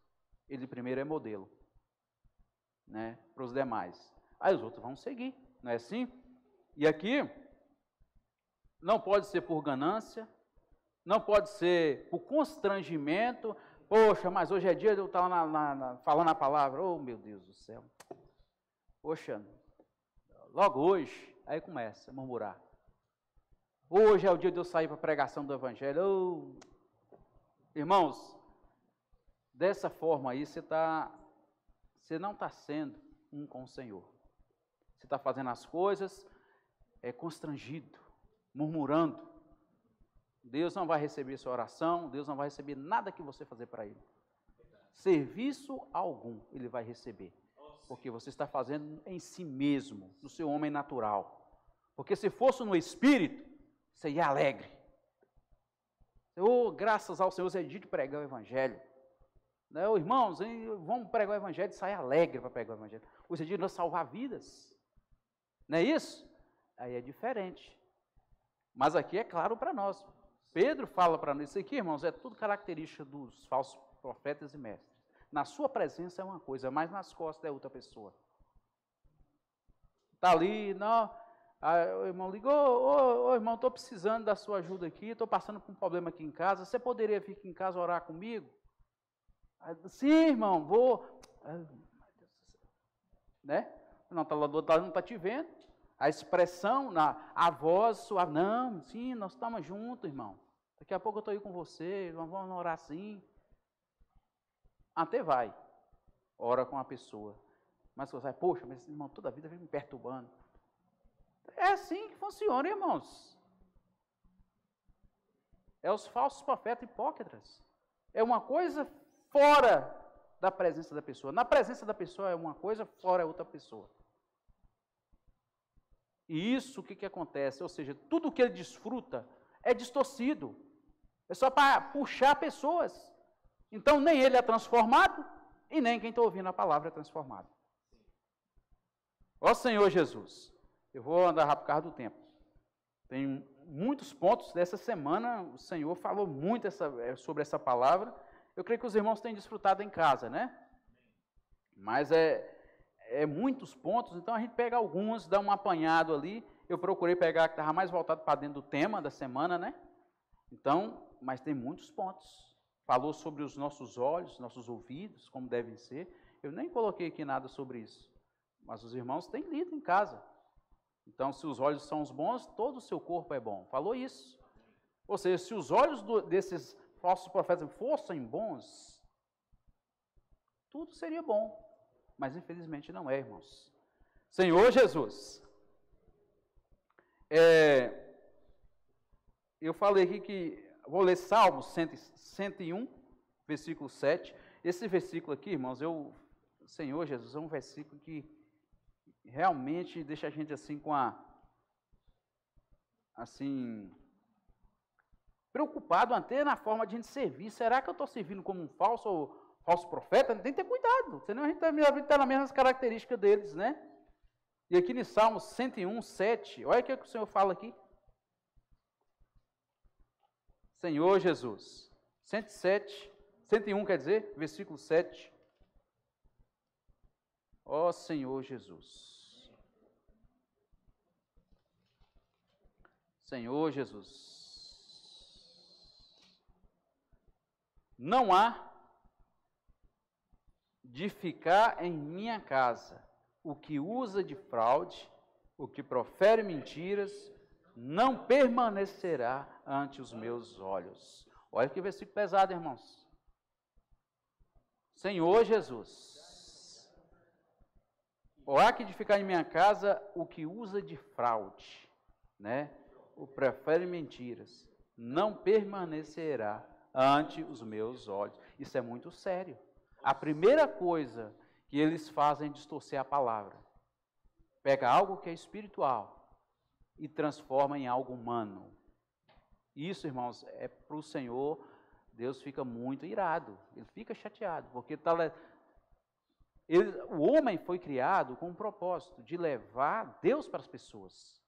A: ele primeiro é modelo, né, para os demais. Aí os outros vão seguir, não é assim? E aqui, não pode ser por ganância, não pode ser por constrangimento. Poxa, mas hoje é dia de eu estar falando a palavra. Oh, meu Deus do céu. Poxa, logo hoje, aí começa a murmurar. Hoje é o dia de eu sair para a pregação do Evangelho. Oh. Irmãos, dessa forma aí, você não está sendo um com o Senhor. Você está fazendo as coisas constrangido, murmurando. Deus não vai receber sua oração, Deus não vai receber nada que você fazer para Ele. Serviço algum Ele vai receber. Porque você está fazendo em si mesmo, no seu homem natural. Porque se fosse no Espírito, você ia alegre. Oh, graças ao Senhor, você é dia de pregar o Evangelho. Né, irmãos, vamos pregar o Evangelho e sair alegre para pregar o Evangelho. Hoje é dia de nós salvar vidas. Não é isso? Aí é diferente. Mas aqui é claro para nós. Pedro fala para nós, isso aqui, irmãos, é tudo característica dos falsos profetas e mestres. Na sua presença é uma coisa, mas nas costas é outra pessoa. Está ali, não, o irmão ligou, ô irmão, estou precisando da sua ajuda aqui, estou passando por um problema aqui em casa, você poderia vir aqui em casa orar comigo? Sim, irmão, vou. Né? Não, tá lá do outro lado, não está te vendo. A expressão, a voz suave, não, sim, nós estamos juntos, irmão. Daqui a pouco eu estou aí com você, vamos orar assim. Até vai, ora com a pessoa. Mas você vai, poxa, mas esse irmão toda a vida vem me perturbando. É assim que funciona, irmãos. É os falsos profetas hipócritas. É uma coisa fora da presença da pessoa. Na presença da pessoa é uma coisa, fora é outra pessoa. E isso, o que acontece? Ou seja, tudo que ele desfruta é distorcido. É só para puxar pessoas. Então, nem ele é transformado, e nem quem está ouvindo a palavra é transformado. Ó Senhor Jesus, eu vou andar rápido por causa do tempo. Tem muitos pontos dessa semana, o Senhor falou muito sobre essa palavra. Eu creio que os irmãos têm desfrutado em casa, né? Mas é muitos pontos, então a gente pega alguns, dá um apanhado ali. Eu procurei pegar que estava mais voltado para dentro do tema da semana, né? Então, mas tem muitos pontos. Falou sobre os nossos olhos, nossos ouvidos, como devem ser. Eu nem coloquei aqui nada sobre isso. Mas os irmãos têm lido em casa. Então, se os olhos são os bons, todo o seu corpo é bom. Falou isso. Ou seja, se os olhos desses falsos profetas fossem bons, tudo seria bom. Mas, infelizmente, não é, irmãos. Senhor Jesus, eu falei aqui que vou ler Salmos 101, versículo 7. Esse versículo aqui, irmãos, Senhor Jesus, é um versículo que realmente deixa a gente assim preocupado até na forma de a gente servir. Será que eu estou servindo como um falso profeta? Tem que ter cuidado, senão a gente está nas mesmas características deles, né? E aqui no Salmos 101, 7, olha o que o Senhor fala aqui. Senhor Jesus, 101 quer dizer, versículo 7. Ó Senhor Jesus. Senhor Jesus. Não há de ficar em minha casa o que usa de fraude, o que profere mentiras, não permanecerá ante os meus olhos. Olha que versículo pesado, irmãos. Senhor Jesus, há que de ficar em minha casa o que usa de fraude, né? O prefere mentiras. não permanecerá ante os meus olhos. Isso é muito sério. A primeira coisa que eles fazem é distorcer a palavra. Pega algo que é espiritual e transforma em algo humano. Isso, irmãos, é para o Senhor, Deus fica muito irado, ele fica chateado, porque o homem foi criado com um propósito de levar Deus para as pessoas.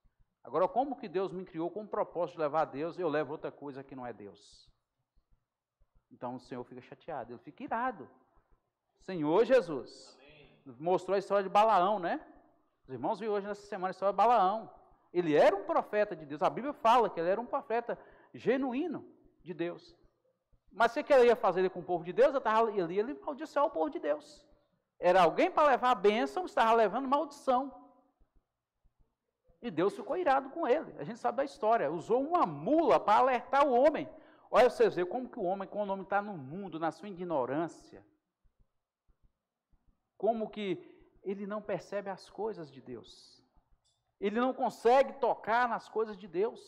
A: Agora, como que Deus me criou com o propósito de levar a Deus e eu levo outra coisa que não é Deus? Então o Senhor fica chateado, ele fica irado. Senhor Jesus, mostrou a história de Balaão, né? Os irmãos viram hoje nessa semana a história de Balaão. Ele era um profeta de Deus, a Bíblia fala que ele era um profeta genuíno de Deus. Mas se ele ia fazer ele com o povo de Deus, ele maldiçoou o povo de Deus. Era alguém para levar a bênção, estava levando maldição. E Deus ficou irado com ele. A gente sabe da história. Usou uma mula para alertar o homem. Olha, vocês veem como que o homem, quando o homem está no mundo, na sua ignorância, como que ele não percebe as coisas de Deus. Ele não consegue tocar nas coisas de Deus.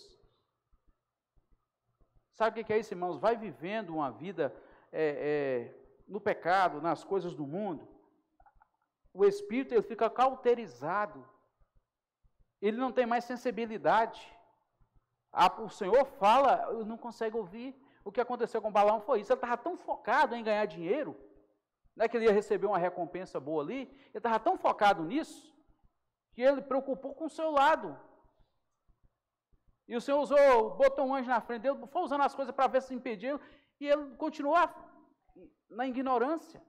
A: Sabe o que é isso, irmãos? Vai vivendo uma vida no pecado, nas coisas do mundo. O espírito ele fica cauterizado. Ele não tem mais sensibilidade. O Senhor fala, eu não consigo ouvir. O que aconteceu com Balaão foi isso. Ele estava tão focado em ganhar dinheiro, não é que ele ia receber uma recompensa boa ali, ele estava tão focado nisso, que ele preocupou com o seu lado. E o Senhor botou um anjo na frente dele, foi usando as coisas para ver se impediu, e ele continuou na ignorância.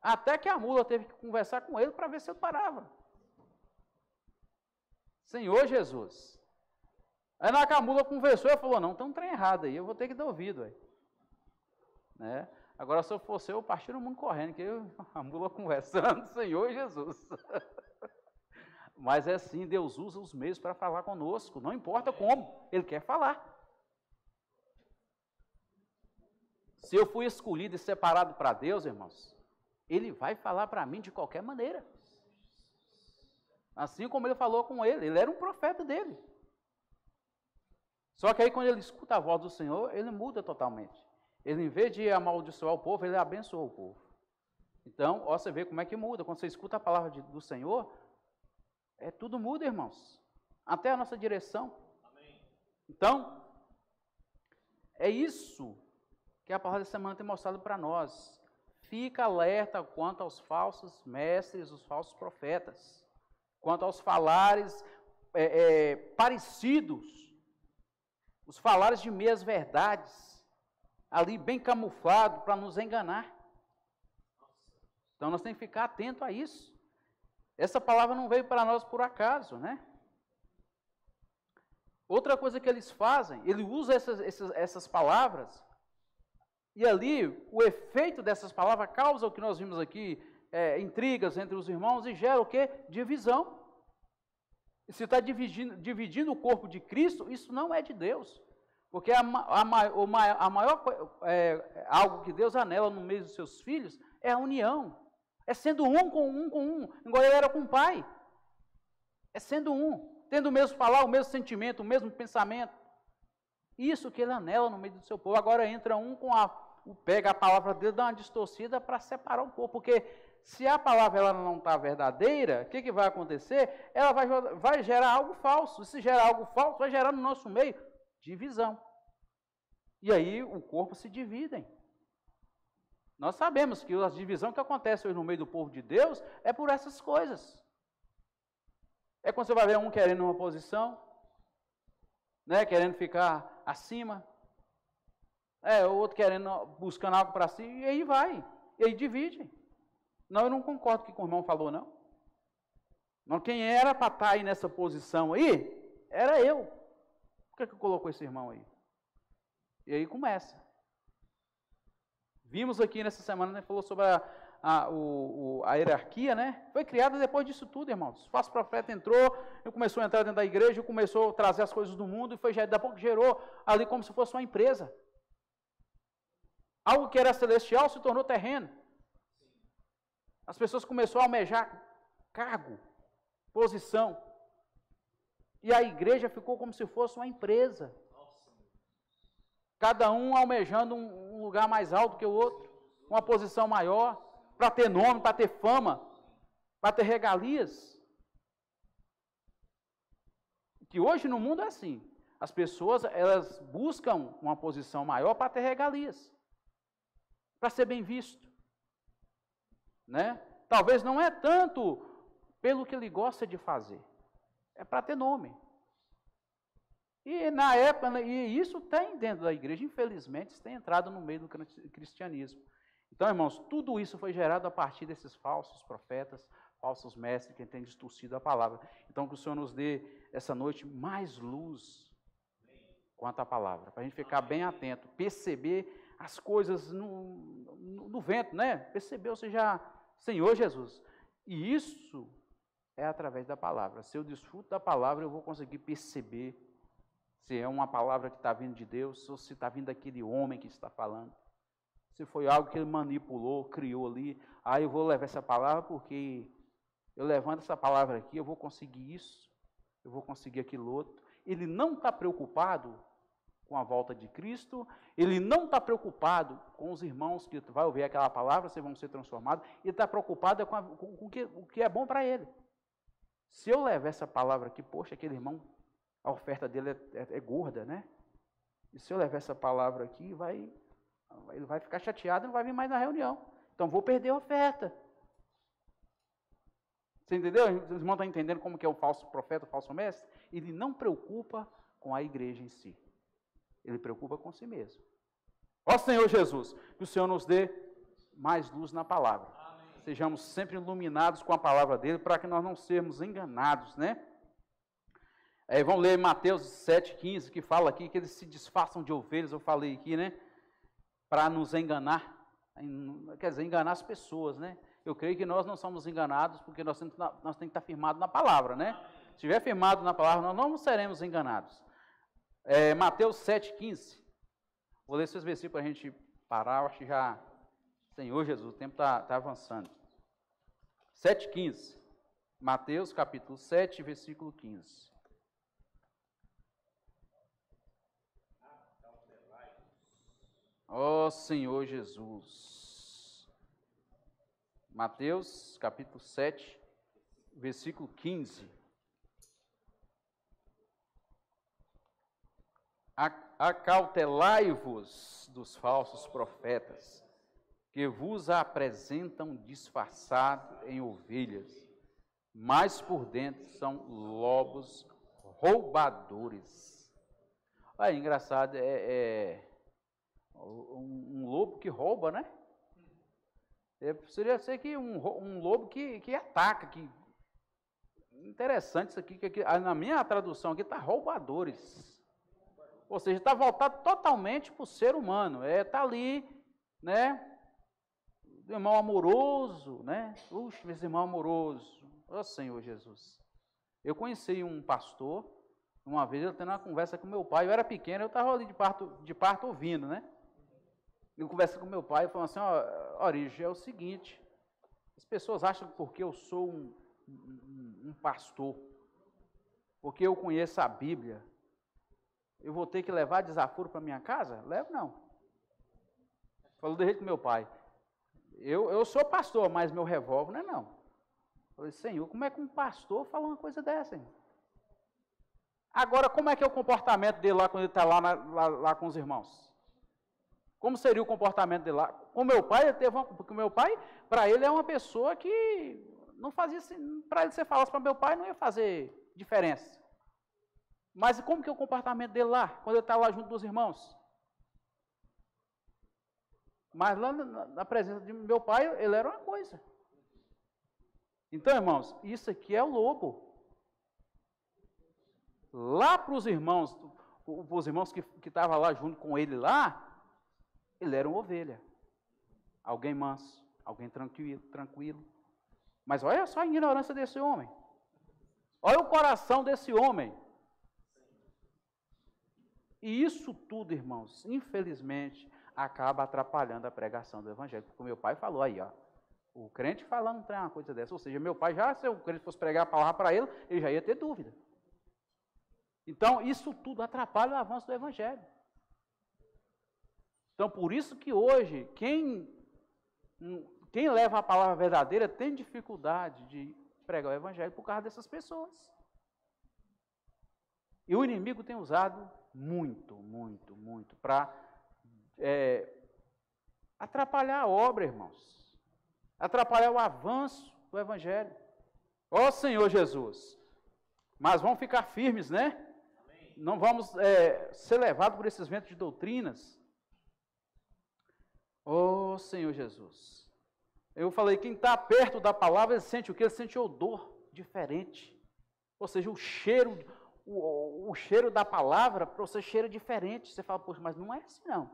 A: Até que a mula teve que conversar com ele para ver se ele parava. Senhor Jesus. Aí na hora que a mula conversou, ele falou, não, tem um trem errado aí, eu vou ter que dar ouvido. Aí. Né? Agora, se eu fosse eu partir o mundo correndo, que a mula conversando, Senhor Jesus. Mas é assim, Deus usa os meios para falar conosco, não importa como, Ele quer falar. Se eu fui escolhido e separado para Deus, irmãos, Ele vai falar para mim de qualquer maneira. Assim como Ele falou com ele era um profeta dele. Só que aí quando ele escuta a voz do Senhor, ele muda totalmente. Ele, em vez de amaldiçoar o povo, ele abençoa o povo. Então, ó, você vê como é que muda. Quando você escuta a palavra do Senhor, tudo muda, irmãos. Até a nossa direção. Amém. Então, é isso que a palavra da semana tem mostrado para nós. Fica alerta quanto aos falsos mestres, os falsos profetas. Quanto aos falares parecidos. Os falares de meias verdades. Ali bem camuflado para nos enganar. Então nós temos que ficar atento a isso. Essa palavra não veio para nós por acaso, né? Outra coisa que eles fazem, ele usa essas palavras, e ali o efeito dessas palavras causa o que nós vimos aqui, intrigas entre os irmãos, e gera o quê? Divisão. E se está dividindo o corpo de Cristo, isso não é de Deus. Porque algo que Deus anela no meio dos seus filhos é a união. É sendo um com um, igual ele era com o Pai. É sendo um, tendo o mesmo falar, o mesmo sentimento, o mesmo pensamento. Isso que ele anela no meio do seu povo. Agora entra um pega a palavra dele, dá uma distorcida para separar o povo. Porque se a palavra ela não está verdadeira, o que vai acontecer? Ela vai gerar algo falso. E se gerar algo falso, vai gerar no nosso meio divisão. E aí o corpo se dividem. Nós sabemos que a divisão que acontece hoje no meio do povo de Deus é por essas coisas. É quando você vai ver um querendo uma posição, né, querendo ficar acima, o outro buscando algo para si, e aí vai, e aí divide. Não, eu não concordo com o que o irmão falou, não. Não, quem era para estar aí nessa posição aí, era eu. Por que colocou esse irmão aí? E aí começa. Vimos aqui nessa semana, né, falou sobre a hierarquia, né? Foi criada depois disso tudo, irmãos. O falso profeta entrou, e começou a entrar dentro da igreja, começou a trazer as coisas do mundo, e daqui a pouco gerou ali como se fosse uma empresa. Algo que era celestial se tornou terreno. As pessoas começaram a almejar cargo, posição. E a igreja ficou como se fosse uma empresa. Cada um almejando um lugar mais alto que o outro, uma posição maior, para ter nome, para ter fama, para ter regalias. Que hoje no mundo é assim. As pessoas, elas buscam uma posição maior para ter regalias, para ser bem visto, né? Talvez não é tanto pelo que ele gosta de fazer, é para ter nome. E na época, e isso tem dentro da igreja, infelizmente, isso tem entrado no meio do cristianismo. Então, irmãos, tudo isso foi gerado a partir desses falsos profetas, falsos mestres que têm distorcido a palavra. Então, que o Senhor nos dê essa noite mais luz quanto à palavra, para a gente ficar bem atento, perceber as coisas no vento, né? Perceber, ou seja, Senhor Jesus. E isso é através da palavra. Se eu desfruto da palavra, eu vou conseguir perceber se é uma palavra que está vindo de Deus, ou se está vindo daquele homem que está falando. Se foi algo que ele manipulou, criou ali, aí eu vou levar essa palavra porque eu levando essa palavra aqui, eu vou conseguir isso, eu vou conseguir aquilo outro. Ele não está preocupado com a volta de Cristo, ele não está preocupado com os irmãos que vai ouvir aquela palavra, vocês vão ser transformados, ele está preocupado com o que é bom para ele. Se eu levar essa palavra aqui, poxa, aquele irmão, a oferta dele é gorda, né? E se eu levar essa palavra aqui, ele vai ficar chateado e não vai vir mais na reunião. Então, vou perder a oferta. Você entendeu? Os irmãos estão entendendo como que é o falso profeta, o falso mestre? Ele não preocupa com a igreja em si. Ele preocupa com si mesmo. Ó Senhor Jesus, que o Senhor nos dê mais luz na palavra. Amém. Sejamos sempre iluminados com a palavra dele, para que nós não sermos enganados, né? Vamos ler Mateus 7,15, que fala aqui que eles se disfarçam de ovelhas, eu falei aqui, né? Para nos enganar. Quer dizer, enganar as pessoas, né? Eu creio que nós não somos enganados, porque nós temos que estar firmados na palavra, né? Se estiver firmado na palavra, nós não seremos enganados. Mateus 7,15. Vou ler esses versículos para a gente parar, eu acho que já... Senhor Jesus, o tempo está avançando. 7,15. Mateus capítulo 7, versículo 15. Ó Senhor Jesus. Mateus capítulo 7, versículo 15. Acautelai-vos dos falsos profetas, que vos apresentam disfarçados em ovelhas, mas por dentro são lobos roubadores. Olha, engraçado, um lobo que rouba, né? Seria ser que um lobo que ataca. Interessante isso aqui, que na minha tradução aqui está roubadores. Ou seja, está voltado totalmente para o ser humano. Está ali, né? Irmão amoroso, né? Puxa, esse irmão amoroso. Ó Senhor Jesus. Eu conheci um pastor, uma vez ele tendo uma conversa com meu pai. Eu era pequeno, eu estava ali de parto ouvindo, né? Eu conversei com meu pai e falei assim, Origem, é o seguinte, as pessoas acham que porque eu sou um pastor, porque eu conheço a Bíblia, eu vou ter que levar desaforo para minha casa? Levo não. Falou do jeito com meu pai. Eu sou pastor, mas meu revólver não é não. Falei, Senhor, como é que um pastor fala uma coisa dessa, hein? Agora, como é que é o comportamento dele lá quando ele está lá com os irmãos? Como seria o comportamento dele lá? Com meu pai, porque meu pai, para ele, é uma pessoa que não fazia assim, para ele, se você falasse para meu pai, não ia fazer diferença. Mas como que é o comportamento dele lá, quando ele está lá junto dos irmãos? Mas lá na presença de meu pai, ele era uma coisa. Então, irmãos, isso aqui é o lobo. Lá para os irmãos que estavam lá junto com ele lá, ele era uma ovelha. Alguém manso, alguém tranquilo. Mas olha só a ignorância desse homem. Olha o coração desse homem. E isso tudo, irmãos, infelizmente, acaba atrapalhando a pregação do evangelho. Porque o meu pai falou aí, ó. O crente falando uma coisa dessa. Ou seja, meu pai já, se o crente fosse pregar a palavra para ele, ele já ia ter dúvida. Então, isso tudo atrapalha o avanço do evangelho. Então, por isso que hoje, quem leva a palavra verdadeira tem dificuldade de pregar o evangelho por causa dessas pessoas. E o inimigo tem usado muito para atrapalhar a obra, irmãos. Atrapalhar o avanço do evangelho. Ó Senhor Jesus. Mas vamos ficar firmes, né? Amém. Não vamos ser levados por esses ventos de doutrinas. Ó Senhor Jesus. Eu falei, quem está perto da palavra, ele sente o quê? Ele sente odor diferente. Ou seja, o cheiro da palavra, para você, cheira diferente. Você fala, poxa, mas não é assim não.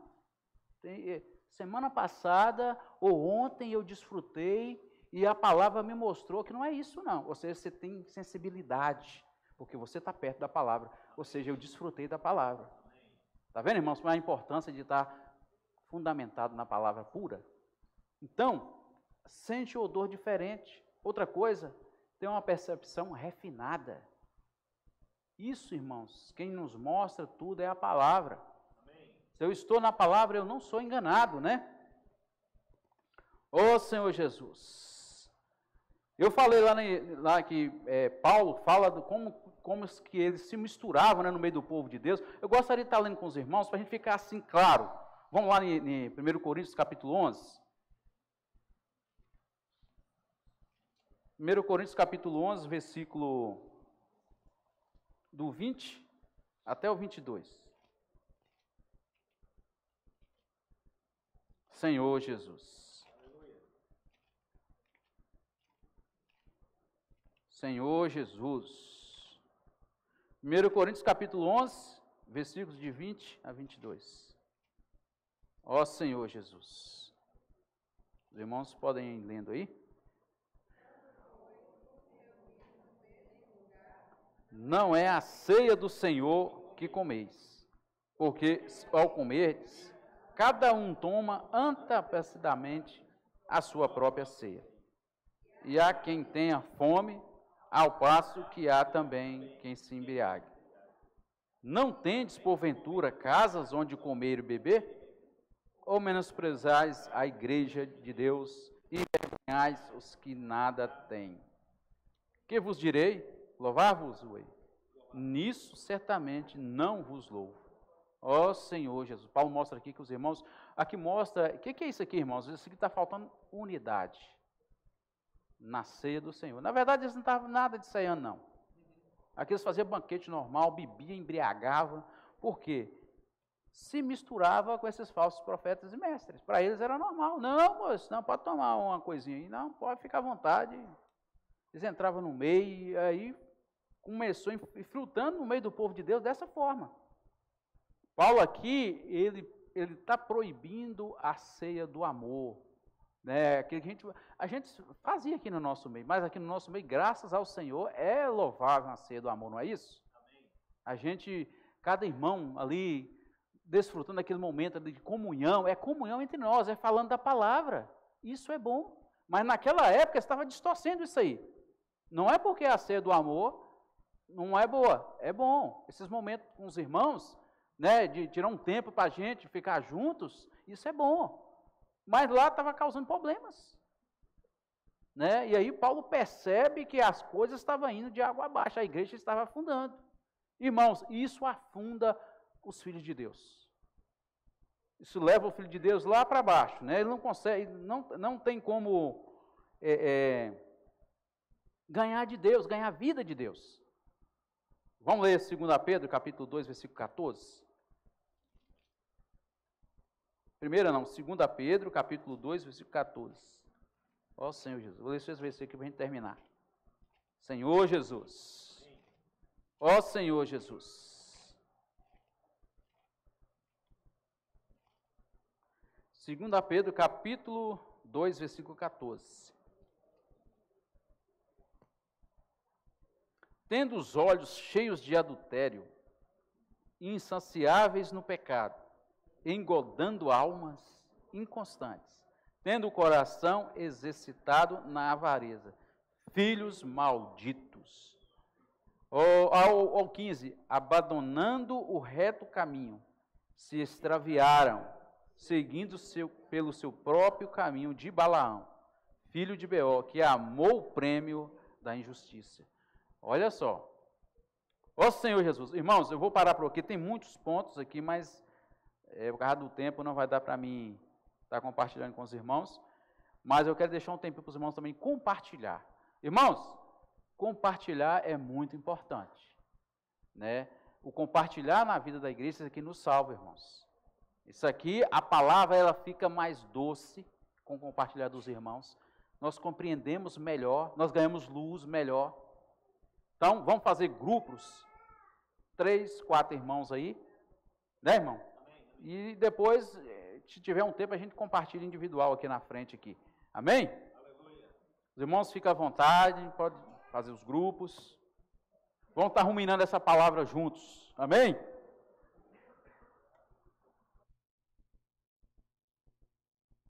A: Semana passada ou ontem eu desfrutei e a palavra me mostrou que não é isso não. Ou seja, você tem sensibilidade, porque você está perto da palavra. Ou seja, eu desfrutei da palavra. Está vendo, irmãos, a importância de estar fundamentado na palavra pura? Então, sente o odor diferente. Outra coisa, tem uma percepção refinada. Isso, irmãos, quem nos mostra tudo é a palavra. Se eu estou na palavra, eu não sou enganado, né? Ô Senhor Jesus. Eu falei lá que Paulo fala de como que eles se misturavam, né, no meio do povo de Deus. Eu gostaria de estar lendo com os irmãos para a gente ficar assim claro. Vamos lá em 1 Coríntios capítulo 11. 1 Coríntios capítulo 11, versículo do 20 até o 22. Senhor Jesus. Senhor Jesus. 1 Coríntios capítulo 11, versículos de 20 a 22. Ó Senhor Jesus. Os irmãos podem ir lendo aí? Não é a ceia do Senhor que comeis, porque ao comerdes, cada um toma antecipadamente a sua própria ceia. E há quem tenha fome, ao passo que há também quem se embriague. Não tendes, porventura, casas onde comer e beber? Ou menosprezais a igreja de Deus e envergonhais os que nada têm? Que vos direi? Louvar-vos-ei. Nisso certamente não vos louvo. Ó Senhor Jesus. Paulo mostra aqui que os irmãos, aqui mostra, o que é isso aqui, irmãos? Isso aqui está faltando unidade na ceia do Senhor. Na verdade, eles não estavam nada de ceia, não. Aqui eles faziam banquete normal, bebia, embriagava. Por quê? Se misturava com esses falsos profetas e mestres. Para eles era normal. Não, moço, não, pode tomar uma coisinha aí. Não, pode ficar à vontade. Eles entravam no meio e aí começou infiltrando no meio do povo de Deus dessa forma. Paulo aqui, ele está proibindo a ceia do amor, né? Que a gente fazia aqui no nosso meio, mas aqui no nosso meio, graças ao Senhor, é louvável a ceia do amor, não é isso? Amém. A gente, cada irmão ali, desfrutando daquele momento de comunhão, é comunhão entre nós, é falando da palavra, isso é bom, mas naquela época estava distorcendo isso aí. Não é porque a ceia do amor não é boa, é bom. Esses momentos com os irmãos, né, de tirar um tempo para a gente ficar juntos, isso é bom. Mas lá estava causando problemas. Né? E aí Paulo percebe que as coisas estavam indo de água abaixo, a igreja estava afundando. Irmãos, isso afunda os filhos de Deus. Isso leva o filho de Deus lá para baixo. Né? Ele não consegue, não tem como ganhar de Deus, ganhar a vida de Deus. Vamos ler 2 Pedro, capítulo 2, versículo 14. 2 Pedro, capítulo 2, versículo 14. Ó Senhor Jesus, vou ler esse versículo aqui para a gente terminar. Senhor Jesus. Ó Senhor Jesus. 2 Pedro, capítulo 2, versículo 14. Tendo os olhos cheios de adultério, insaciáveis no pecado, engodando almas inconstantes, tendo o coração exercitado na avareza, filhos malditos. Ao 15, abandonando o reto caminho, se extraviaram seguindo pelo seu próprio caminho de Balaão, filho de Beor, que amou o prêmio da injustiça. Olha só. Ó Senhor Jesus. Irmãos, eu vou parar por aqui, tem muitos pontos aqui, mas por causa do tempo não vai dar para mim estar compartilhando com os irmãos, mas eu quero deixar um tempo para os irmãos também compartilhar. Irmãos, compartilhar é muito importante, né? O compartilhar na vida da igreja, isso aqui nos salva, irmãos. Isso aqui, a palavra, ela fica mais doce com o compartilhar dos irmãos. Nós compreendemos melhor, nós ganhamos luz melhor. Então, vamos fazer grupos, 3, 4 irmãos aí, né, irmão? E depois, se tiver um tempo, a gente compartilha individual aqui na frente aqui. Amém? Aleluia. Os irmãos ficam à vontade, podem fazer os grupos. Vamos estar ruminando essa palavra juntos. Amém?